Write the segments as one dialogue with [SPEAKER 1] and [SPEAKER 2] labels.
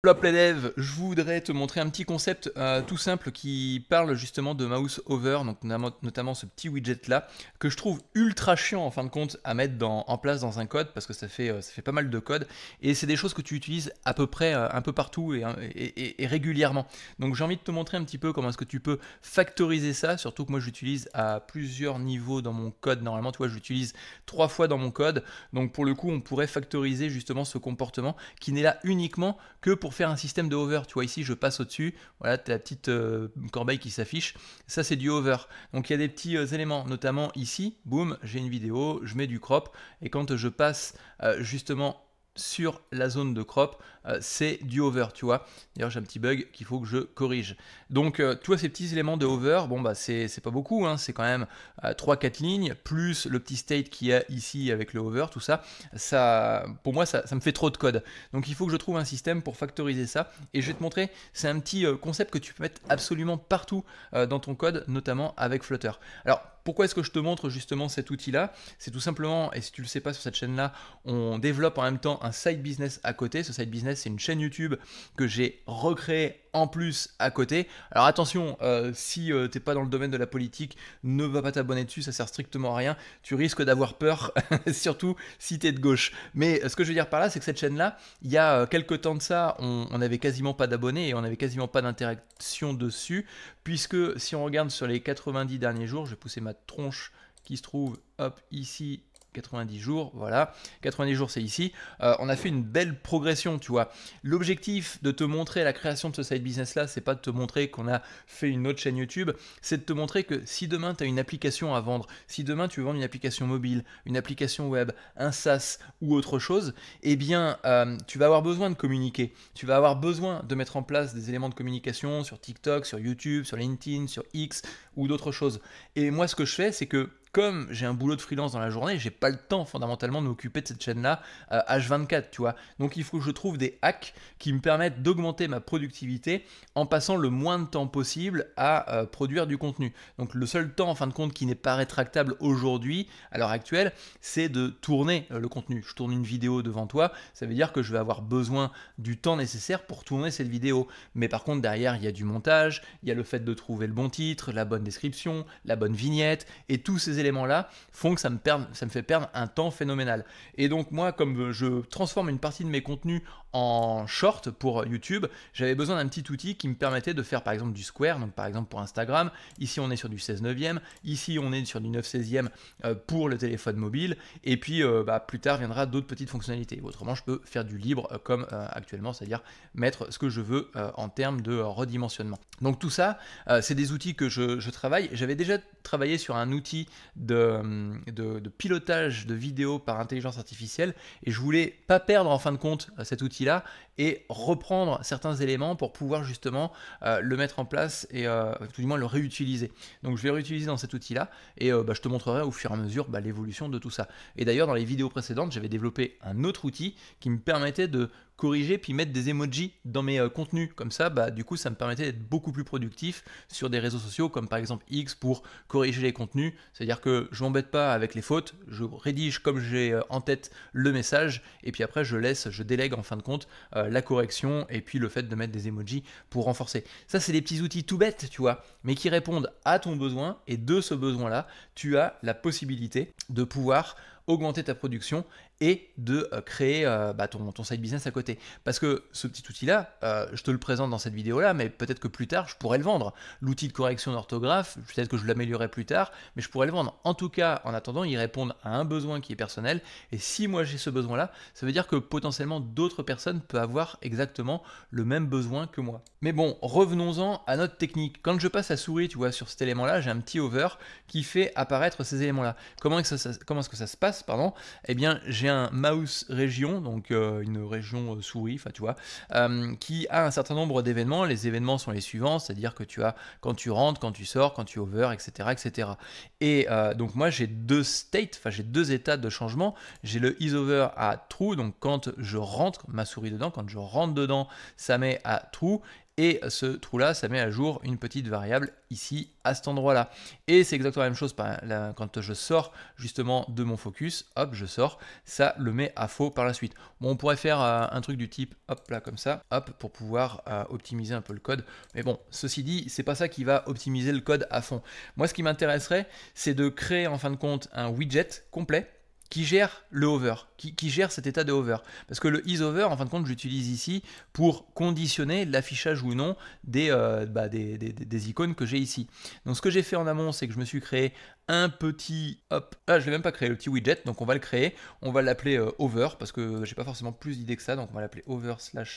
[SPEAKER 1] Hop les devs, je voudrais te montrer un petit concept tout simple qui parle justement de mouse over, donc notamment ce petit widget là, que je trouve ultra chiant en fin de compte à mettre en place dans un code, parce que ça fait pas mal de code, et c'est des choses que tu utilises à peu près un peu partout et régulièrement. Donc j'ai envie de te montrer un petit peu comment est-ce que tu peux factoriser ça, surtout que moi j'utilise à plusieurs niveaux dans mon code, normalement tu vois je l'utilise 3 fois dans mon code, donc pour le coup on pourrait factoriser justement ce comportement qui n'est là uniquement que pour faire un système de hover. Tu vois ici je passe au-dessus, voilà tu as la petite corbeille qui s'affiche, ça c'est du hover. Donc il y a des petits éléments, notamment ici, boum, j'ai une vidéo, je mets du crop, et quand je passe justement sur la zone de crop, c'est du hover, tu vois. D'ailleurs j'ai un petit bug qu'il faut que je corrige. Donc tu vois ces petits éléments de hover, bon bah c'est pas beaucoup, hein, c'est quand même 3-4 lignes, plus le petit state qu'il y a ici avec le hover, tout ça, pour moi ça me fait trop de code. Donc il faut que je trouve un système pour factoriser ça, et je vais te montrer, c'est un petit concept que tu peux mettre absolument partout dans ton code, notamment avec Flutter. Alors pourquoi est-ce que je te montre justement cet outil-là? C'est tout simplement, et si tu ne le sais pas sur cette chaîne-là, on développe en même temps un side business à côté. Ce side business, c'est une chaîne YouTube que j'ai recréée en plus à côté. Alors attention, si t'es pas dans le domaine de la politique, ne va pas t'abonner dessus, ça sert strictement à rien. Tu risques d'avoir peur, surtout si t'es de gauche. Mais ce que je veux dire par là, c'est que cette chaîne-là, il y a quelques temps de ça, on n'avait quasiment pas d'abonnés et on n'avait quasiment pas d'interaction dessus, puisque si on regarde sur les 90 derniers jours, je vais pousser ma tronche qui se trouve hop ici, 90 jours, voilà, 90 jours c'est ici, on a fait une belle progression, tu vois. L'objectif de te montrer la création de ce side business là, c'est pas de te montrer qu'on a fait une autre chaîne YouTube, c'est de te montrer que si demain tu as une application à vendre, si demain tu veux vendre une application mobile, une application web, un SaaS ou autre chose, eh bien tu vas avoir besoin de communiquer, tu vas avoir besoin de mettre en place des éléments de communication sur TikTok, sur YouTube, sur LinkedIn, sur X ou d'autres choses. Et moi ce que je fais, c'est que comme j'ai un boulot de freelance dans la journée, j'ai pas le temps fondamentalement de m'occuper de cette chaîne-là H24, tu vois. Donc il faut que je trouve des hacks qui me permettent d'augmenter ma productivité en passant le moins de temps possible à produire du contenu. Donc le seul temps en fin de compte qui n'est pas rétractable aujourd'hui, à l'heure actuelle, c'est de tourner le contenu. Je tourne une vidéo devant toi, ça veut dire que je vais avoir besoin du temps nécessaire pour tourner cette vidéo. Mais par contre derrière, il y a du montage, il y a le fait de trouver le bon titre, la bonne description, la bonne vignette, et tous ces éléments-là font que ça me fait perdre un temps phénoménal. Et donc moi, comme je transforme une partie de mes contenus en short pour YouTube, j'avais besoin d'un petit outil qui me permettait de faire par exemple du square, donc par exemple pour Instagram, ici on est sur du 16/9, ici on est sur du 9/16 pour le téléphone mobile, et puis plus tard viendra d'autres petites fonctionnalités. Autrement, je peux faire du libre comme actuellement, c'est-à-dire mettre ce que je veux en termes de redimensionnement. Donc tout ça, c'est des outils que je travaille. J'avais déjà travaillé sur un outil de pilotage de vidéos par intelligence artificielle, et je voulais pas perdre en fin de compte cet outil-là et reprendre certains éléments pour pouvoir justement le mettre en place et tout du moins le réutiliser. Donc je vais réutiliser dans cet outil-là, et je te montrerai au fur et à mesure l'évolution de tout ça. Et d'ailleurs dans les vidéos précédentes, j'avais développé un autre outil qui me permettait de corriger puis mettre des emojis dans mes contenus. Comme ça, du coup, ça me permettait d'être beaucoup plus productif sur des réseaux sociaux comme par exemple X pour corriger les contenus. C'est-à-dire que je m'embête pas avec les fautes, je rédige comme j'ai en tête le message, et puis après je délègue en fin de compte la correction et puis le fait de mettre des emojis pour renforcer. Ça, c'est des petits outils tout bêtes, tu vois, mais qui répondent à ton besoin, et de ce besoin-là, tu as la possibilité de pouvoir augmenter ta production et de créer ton side business à côté. Parce que ce petit outil-là, je te le présente dans cette vidéo-là, mais peut-être que plus tard, je pourrais le vendre. L'outil de correction d'orthographe, peut-être que je l'améliorerai plus tard, mais je pourrais le vendre. En tout cas, en attendant, il répond à un besoin qui est personnel, et si moi j'ai ce besoin-là, ça veut dire que potentiellement d'autres personnes peuvent avoir exactement le même besoin que moi. Mais bon, revenons-en à notre technique. Quand je passe la souris, tu vois, sur cet élément-là, j'ai un petit hover qui fait apparaître ces éléments-là. Comment est-ce que ça se passe, pardon? Eh bien, j'ai un mouse région, donc une région souris, enfin tu vois, qui a un certain nombre d'événements. Les événements sont les suivants, c'est-à-dire que tu as quand tu rentres, quand tu sors, quand tu hover, etc. etc. Et donc moi j'ai deux states, enfin j'ai deux états de changement. J'ai le isOver à true, donc quand je rentre ma souris dedans, quand je rentre dedans, ça met à true. Et ce trou-là, ça met à jour une petite variable ici, à cet endroit-là. Et c'est exactement la même chose quand je sors justement de mon focus, hop, je sors, ça le met à faux par la suite. Bon, on pourrait faire un truc du type, hop, là, comme ça, hop, pour pouvoir optimiser un peu le code. Mais bon, ceci dit, c'est pas ça qui va optimiser le code à fond. Moi, ce qui m'intéresserait, c'est de créer en fin de compte un widget complet qui gère le hover, qui gère cet état de hover. Parce que le isOver, en fin de compte, j'utilise ici pour conditionner l'affichage ou non des icônes que j'ai ici. Donc ce que j'ai fait en amont, c'est que je me suis créé un petit, hop, là je ne l'ai même pas créé, le petit widget, donc on va le créer, on va l'appeler over, parce que j'ai pas forcément plus d'idées que ça, donc on va l'appeler over/over.dart,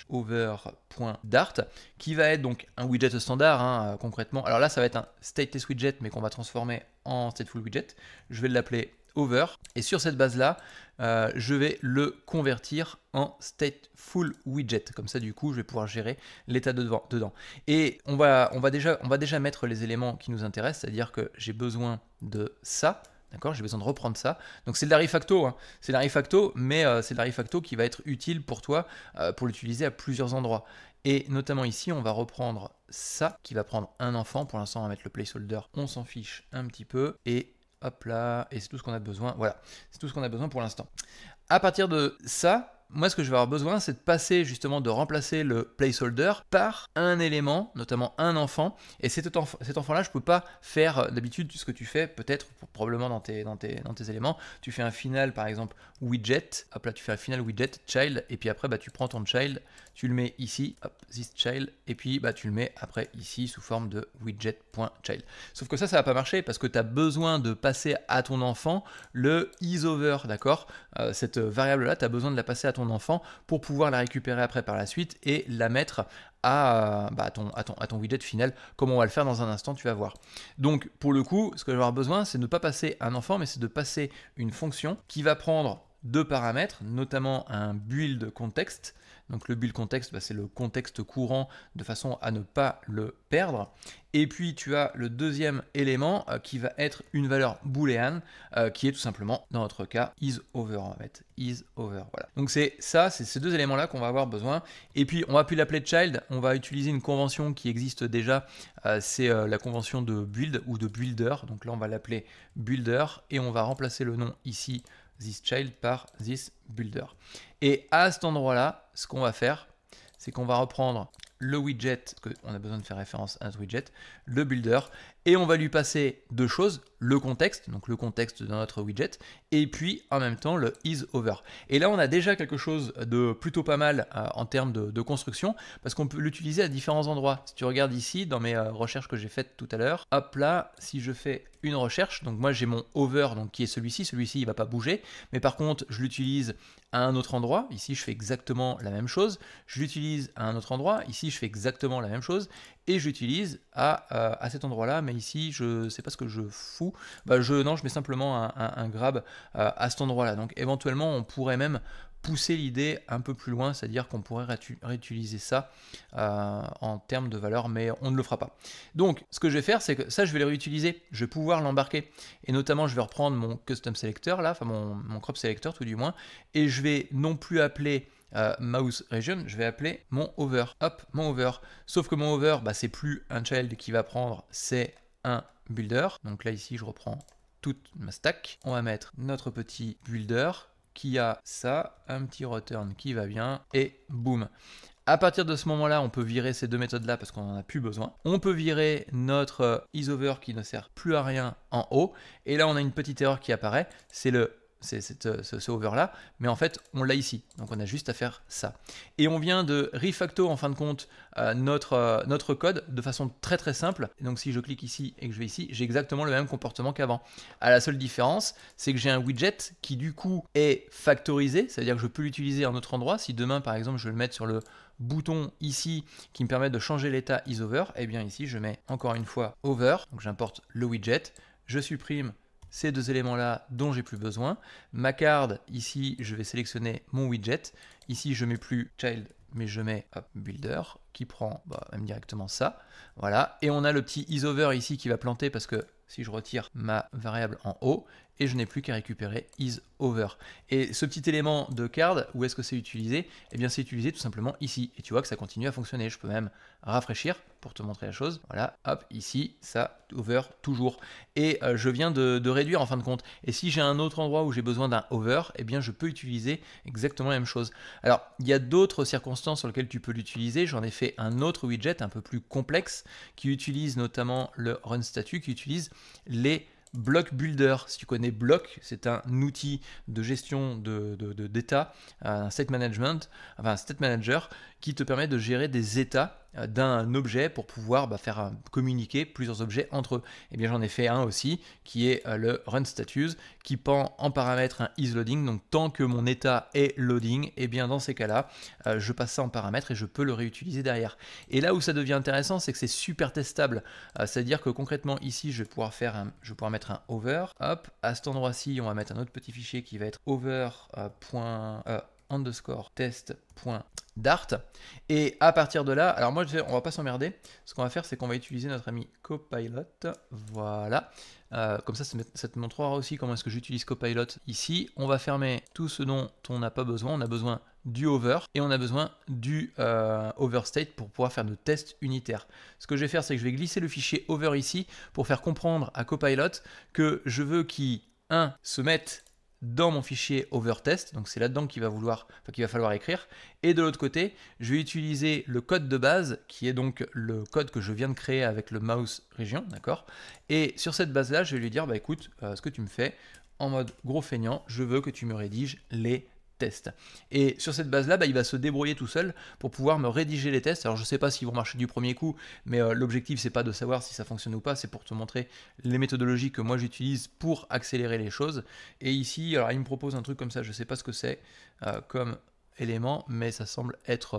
[SPEAKER 1] qui va être donc un widget standard, hein, concrètement. Alors là, ça va être un stateless widget, mais qu'on va transformer en stateful widget. Je vais l'appeler over, et sur cette base là je vais le convertir en stateful widget, comme ça du coup je vais pouvoir gérer l'état dedans. Et on va déjà mettre les éléments qui nous intéressent, c'est à dire que j'ai besoin de ça. D'accord, j'ai besoin de reprendre ça. Donc c'est de la refacto, hein. C'est de la refacto, mais c'est de la refacto qui va être utile pour toi pour l'utiliser à plusieurs endroits. Et notamment ici, on va reprendre ça qui va prendre un enfant. Pour l'instant, on va mettre le placeholder, on s'en fiche un petit peu. Et hop là, et c'est tout ce qu'on a besoin. Voilà, c'est tout ce qu'on a besoin pour l'instant. À partir de ça, moi ce que je vais avoir besoin, c'est de passer justement, de remplacer le placeholder par un élément, notamment un enfant. Et cet enfant-là, je ne peux pas faire d'habitude ce que tu fais, peut-être, probablement dans tes éléments. Tu fais un final, par exemple, widget. Hop là, tu fais un final widget, child. Et puis après, bah, tu prends ton child, tu le mets ici, hop, this child. Et puis, bah, tu le mets après ici sous forme de widget.child. Sauf que ça va pas marcher parce que tu as besoin de passer à ton enfant le isOver, d'accord? Cette variable-là, tu as besoin de la passer à ton enfant pour pouvoir la récupérer après par la suite et la mettre à ton widget final, comme on va le faire dans un instant, tu vas voir. Donc pour le coup, ce que je vais avoir besoin, c'est de ne pas passer un enfant, mais c'est de passer une fonction qui va prendre deux paramètres, notamment un build context. Donc le build context, c'est le contexte courant de façon à ne pas le perdre. Et puis tu as le deuxième élément qui va être une valeur booléenne qui est tout simplement, dans notre cas, isOver. On va mettre isOver. Voilà. Donc c'est ces deux éléments-là qu'on va avoir besoin. Et puis on va plus l'appeler child, on va utiliser une convention qui existe déjà. C'est la convention de build ou de builder. Donc là on va l'appeler builder et on va remplacer le nom ici this child par this builder. Et à cet endroit-là, ce qu'on va faire, c'est qu'on va reprendre le widget, parce qu'on a besoin de faire référence à notre widget, le builder, et on va lui passer deux choses, le contexte, donc le contexte de notre widget, et puis en même temps le isOver. Et là on a déjà quelque chose de plutôt pas mal en termes de construction, parce qu'on peut l'utiliser à différents endroits. Si tu regardes ici, dans mes recherches que j'ai faites tout à l'heure, hop là, si je fais une recherche, donc moi j'ai mon over, donc qui est celui-ci il va pas bouger, mais par contre je l'utilise à un autre endroit, ici je fais exactement la même chose, je l'utilise à un autre endroit, ici je fais exactement la même chose, et j'utilise à cet endroit-là, mais ici, je sais pas ce que je fous. Non, je mets simplement un grab à cet endroit-là. Donc éventuellement, on pourrait même pousser l'idée un peu plus loin, c'est-à-dire qu'on pourrait réutiliser ça en termes de valeur, mais on ne le fera pas. Donc, ce que je vais faire, c'est que ça, je vais le réutiliser. Je vais pouvoir l'embarquer. Et notamment, je vais reprendre mon custom selector, là, enfin mon crop selector tout du moins, et je vais non plus appeler mouse region, je vais appeler mon over. Hop, mon over. Sauf que mon over, c'est plus un child qui va prendre, c'est un builder. Donc là, ici, je reprends toute ma stack. On va mettre notre petit builder qui a ça, un petit return qui va bien, et boum. À partir de ce moment-là, on peut virer ces deux méthodes-là parce qu'on n'en a plus besoin. On peut virer notre isOver qui ne sert plus à rien en haut. Et là, on a une petite erreur qui apparaît, c'est ce over là, mais en fait on l'a ici, donc on a juste à faire ça. Et on vient de refacto en fin de compte notre code de façon très très simple. Et donc si je clique ici et que je vais ici, j'ai exactement le même comportement qu'avant. La seule différence, c'est que j'ai un widget qui du coup est factorisé, c'est-à-dire que je peux l'utiliser à un autre endroit. Si demain par exemple je veux le mettre sur le bouton ici qui me permet de changer l'état isOver, et bien ici je mets encore une fois over, donc j'importe le widget, je supprime ces deux éléments-là dont j'ai plus besoin. Ma card, ici, je vais sélectionner mon widget. Ici, je mets plus child, mais je mets builder, qui prend même directement ça. Voilà. Et on a le petit isOver ici qui va planter parce que si je retire ma variable en haut, et je n'ai plus qu'à récupérer isOver. Et ce petit élément de card, où est-ce que c'est utilisé? Eh bien c'est utilisé tout simplement ici, et tu vois que ça continue à fonctionner. Je peux même rafraîchir pour te montrer la chose. Voilà, hop, ici, ça over toujours. Et je viens de réduire en fin de compte. Et si j'ai un autre endroit où j'ai besoin d'un over, eh bien je peux utiliser exactement la même chose. Alors, il y a d'autres circonstances sur lesquelles tu peux l'utiliser. J'en ai fait un autre widget un peu plus complexe qui utilise notamment le run statut, qui utilise les Block Builder. Si tu connais Block, c'est un outil de gestion d'état, un state management, enfin un state manager qui te permet de gérer des états d'un objet pour pouvoir faire communiquer plusieurs objets entre eux. Et bien j'en ai fait un aussi qui est le run status qui prend en paramètre un isLoading. Donc tant que mon état est loading, et bien dans ces cas-là, je passe ça en paramètre et je peux le réutiliser derrière. Et là où ça devient intéressant, c'est que c'est super testable. C'est-à-dire que concrètement ici, je vais pouvoir mettre un over. Hop, à cet endroit-ci, on va mettre un autre petit fichier qui va être over.underscore test.dart. Et à partir de là, alors moi on va pas s'emmerder. Ce qu'on va faire, c'est qu'on va utiliser notre ami Copilot. Voilà. Comme ça te montrera aussi comment est-ce que j'utilise Copilot ici. On va fermer tout ce dont on n'a pas besoin. On a besoin du over et on a besoin du overstate pour pouvoir faire nos tests unitaires. Ce que je vais faire, c'est que je vais glisser le fichier over ici pour faire comprendre à Copilot que je veux qu'il se mette dans mon fichier overtest, donc c'est là-dedans qu'il va falloir écrire, et de l'autre côté, je vais utiliser le code de base, qui est donc le code que je viens de créer avec le mouse region, d'accord? Et sur cette base-là, je vais lui dire, bah écoute, ce que tu me fais, en mode gros feignant, je veux que tu me rédiges les tests. Et sur cette base-là, il va se débrouiller tout seul pour pouvoir me rédiger les tests. Alors je ne sais pas s'ils vont marcher du premier coup, mais l'objectif c'est pas de savoir si ça fonctionne ou pas, c'est pour te montrer les méthodologies que moi j'utilise pour accélérer les choses. Et ici, alors il me propose un truc comme ça, je ne sais pas ce que c'est comme élément, mais ça semble être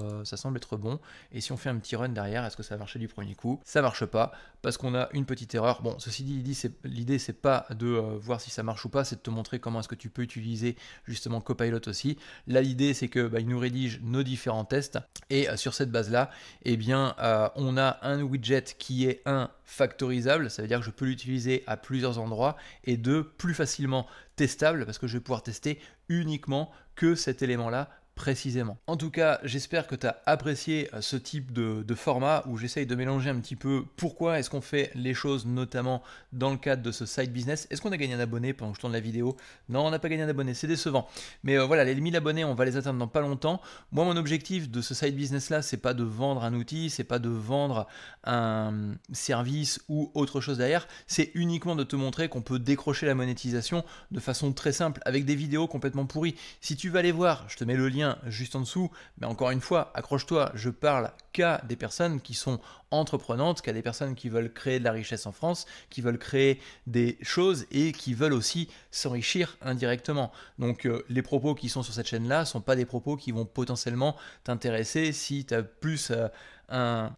[SPEAKER 1] bon. Et si on fait un petit run derrière, est-ce que ça va marcher du premier coup? Ça marche pas parce qu'on a une petite erreur. Bon, ceci dit, l'idée c'est pas de voir si ça marche ou pas, c'est de te montrer comment est-ce que tu peux utiliser justement Copilot aussi. Là, l'idée c'est que il nous rédige nos différents tests et sur cette base là, eh bien on a un widget qui est factorisable, ça veut dire que je peux l'utiliser à plusieurs endroits, et plus facilement testable parce que je vais pouvoir tester uniquement que cet élément là précisément. En tout cas, j'espère que tu as apprécié ce type de format où j'essaye de mélanger un petit peu pourquoi est-ce qu'on fait les choses, notamment dans le cadre de ce side business. Est-ce qu'on a gagné un abonné pendant que je tourne la vidéo? Non, on n'a pas gagné un abonné, c'est décevant. Mais voilà, les 1000 abonnés, on va les atteindre dans pas longtemps. Moi, mon objectif de ce side business là, c'est pas de vendre un outil, c'est pas de vendre un service ou autre chose derrière, c'est uniquement de te montrer qu'on peut décrocher la monétisation de façon très simple avec des vidéos complètement pourries. Si tu vas aller voir, je te mets le lien juste en dessous, mais encore une fois, accroche-toi, je parle qu'à des personnes qui sont entreprenantes, qu'à des personnes qui veulent créer de la richesse en France, qui veulent créer des choses et qui veulent aussi s'enrichir indirectement. Donc les propos qui sont sur cette chaîne-là ne sont pas des propos qui vont potentiellement t'intéresser si tu as plus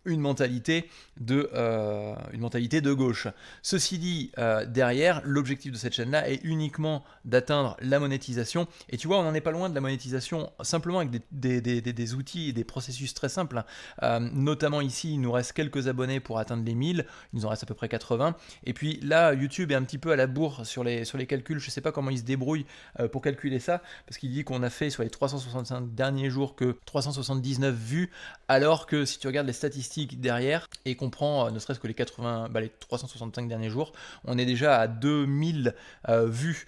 [SPEAKER 1] une mentalité de gauche. Ceci dit, derrière, l'objectif de cette chaîne-là est uniquement d'atteindre la monétisation. Et tu vois, on n'en est pas loin de la monétisation, simplement avec des outils et des processus très simples. Notamment ici, il nous reste quelques abonnés pour atteindre les 1000. Il nous en reste à peu près 80. Et puis là, YouTube est un petit peu à la bourre sur les calculs. Je ne sais pas comment il se débrouille pour calculer ça, parce qu'il dit qu'on a fait sur les 365 derniers jours que 379 vues, alors que si tu regardes les statistiques derrière et qu'on prend ne serait-ce que les 365 derniers jours, on est déjà à 2000 vues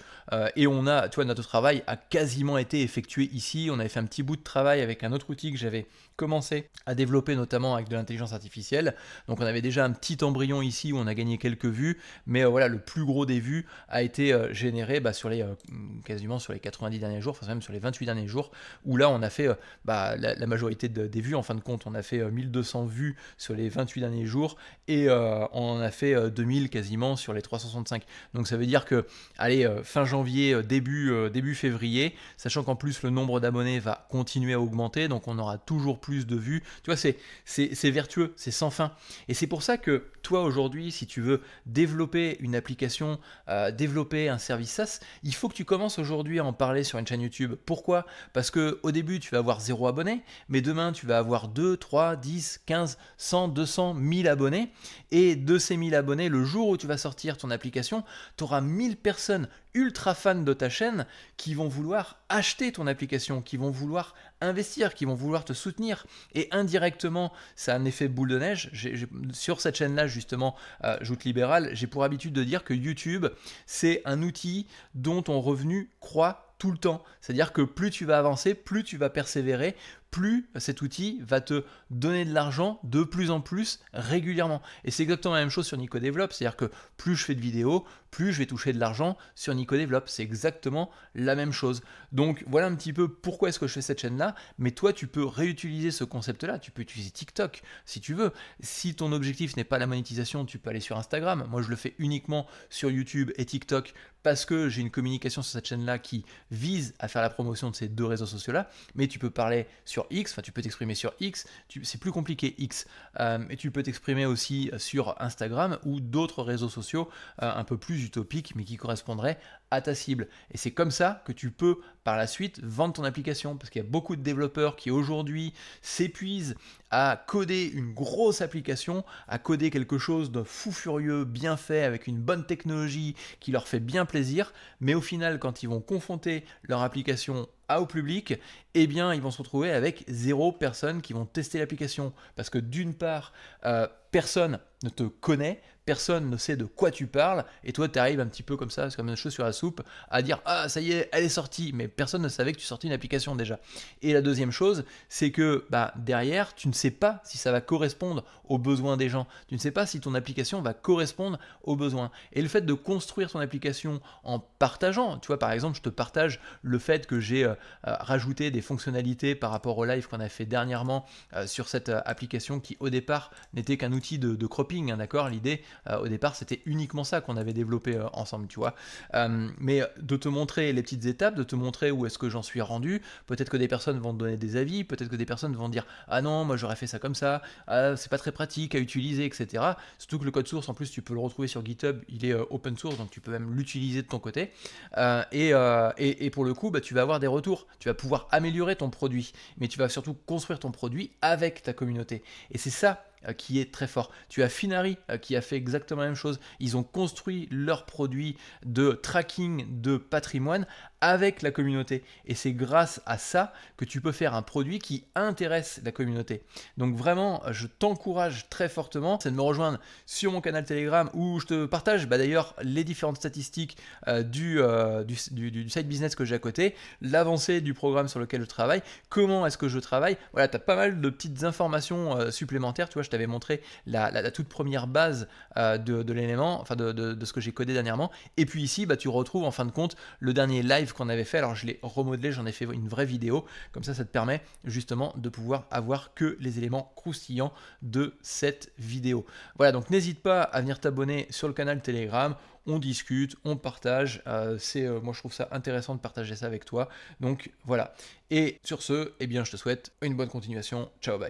[SPEAKER 1] et on a, tu vois, notre travail a quasiment été effectué ici. On avait fait un petit bout de travail avec un autre outil que j'avais commencé à développer, notamment avec de l'intelligence artificielle. Donc on avait déjà un petit embryon ici où on a gagné quelques vues, mais voilà, le plus gros des vues a été généré quasiment sur les 90 derniers jours, enfin même sur les 28 derniers jours, où là on a fait la majorité des vues. En fin de compte, on a fait 1200 vues sur les 28 derniers jours et on en a fait 2000 quasiment sur les 365. Donc ça veut dire que, allez, fin janvier, début février, sachant qu'en plus le nombre d'abonnés va continuer à augmenter, donc on aura toujours plus de vues. Tu vois, c'est vertueux, c'est sans fin. Et c'est pour ça que toi aujourd'hui, si tu veux développer une application, développer un service SaaS, il faut que tu commences aujourd'hui à en parler sur une chaîne YouTube. Pourquoi? Parce que au début, tu vas avoir 0 abonnés, mais demain, tu vas avoir 2, 3, 10, 15, 100, 200, 1000 abonnés. Et de ces 1000 abonnés, le jour où tu vas sortir ton application, tu auras 1000 personnes ultra fans de ta chaîne qui vont vouloir acheter ton application, qui vont vouloir investir, qui vont vouloir te soutenir. Et indirectement, ça a un effet boule de neige. Sur cette chaîne-là, justement, Joute Libérale, j'ai pour habitude de dire que YouTube, c'est un outil dont ton revenu croît tout le temps. C'est-à-dire que plus tu vas avancer, plus tu vas persévérer, plus cet outil va te donner de l'argent de plus en plus régulièrement. Et c'est exactement la même chose sur Nico Développe, c'est-à-dire que plus je fais de vidéos, plus je vais toucher de l'argent sur Nico Développe. C'est exactement la même chose. Donc voilà un petit peu pourquoi est-ce que je fais cette chaîne-là, mais toi tu peux réutiliser ce concept-là, tu peux utiliser TikTok si tu veux. Si ton objectif n'est pas la monétisation, tu peux aller sur Instagram. Moi je le fais uniquement sur YouTube et TikTok parce que j'ai une communication sur cette chaîne-là qui vise à faire la promotion de ces deux réseaux sociaux-là, mais tu peux parler sur X, enfin tu peux t'exprimer sur X, c'est plus compliqué X, et tu peux t'exprimer aussi sur Instagram ou d'autres réseaux sociaux un peu plus utopiques, mais qui correspondraient à ta cible. Et c'est comme ça que tu peux par la suite vendre ton application, parce qu'il y a beaucoup de développeurs qui aujourd'hui s'épuisent à coder une grosse application, à coder quelque chose de fou furieux, bien fait, avec une bonne technologie qui leur fait bien plaisir, mais au final, quand ils vont confronter leur application au public, eh bien, ils vont se retrouver avec 0 personnes qui vont tester l'application. Parce que d'une part, personne ne te connaît, personne ne sait de quoi tu parles, et toi, tu arrives un petit peu comme ça, c'est comme une chose sur la soupe, à dire « Ah, ça y est, elle est sortie », mais personne ne savait que tu sortais une application déjà. Et la deuxième chose, c'est que derrière, tu ne sais pas si ça va correspondre aux besoins des gens. Tu ne sais pas si ton application va correspondre aux besoins. Et le fait de construire ton application en partageant, tu vois, par exemple, je te partage le fait que j'ai rajouté des fonctionnalités par rapport au live qu'on a fait dernièrement sur cette application qui, au départ, n'était qu'un outil de cropping, hein, d'accord. L'idée, au départ, c'était uniquement ça qu'on avait développé ensemble, tu vois. Mais de te montrer les petites étapes, de te montrer où est-ce que j'en suis rendu. Peut-être que des personnes vont te donner des avis, peut-être que des personnes vont dire « Ah non, moi j'aurais fait ça comme ça, c'est pas très pratique à utiliser, etc. » Surtout que le code source, en plus, tu peux le retrouver sur GitHub, il est open source, donc tu peux même l'utiliser de ton côté. Et pour le coup, tu vas avoir des retours. Tu vas pouvoir améliorer ton produit, mais tu vas surtout construire ton produit avec ta communauté. Et c'est ça qui est très fort. Tu as Finari qui a fait exactement la même chose. Ils ont construit leur produit de tracking de patrimoine avec la communauté. Et c'est grâce à ça que tu peux faire un produit qui intéresse la communauté. Donc vraiment, je t'encourage très fortement, c'est de me rejoindre sur mon canal Telegram où je te partage d'ailleurs les différentes statistiques du side business que j'ai à côté, l'avancée du programme sur lequel je travaille, comment est-ce que je travaille. Voilà, tu as pas mal de petites informations supplémentaires. Tu vois, je t'avais montré la toute première base de l'élément, enfin de ce que j'ai codé dernièrement. Et puis ici, tu retrouves en fin de compte le dernier live qu'on avait fait. Alors je l'ai remodelé, j'en ai fait une vraie vidéo. Comme ça te permet justement de pouvoir avoir que les éléments croustillants de cette vidéo. Voilà, donc n'hésite pas à venir t'abonner sur le canal Telegram. On discute, on partage. Moi, je trouve ça intéressant de partager ça avec toi. Donc voilà. Et sur ce, eh bien, je te souhaite une bonne continuation. Ciao, bye.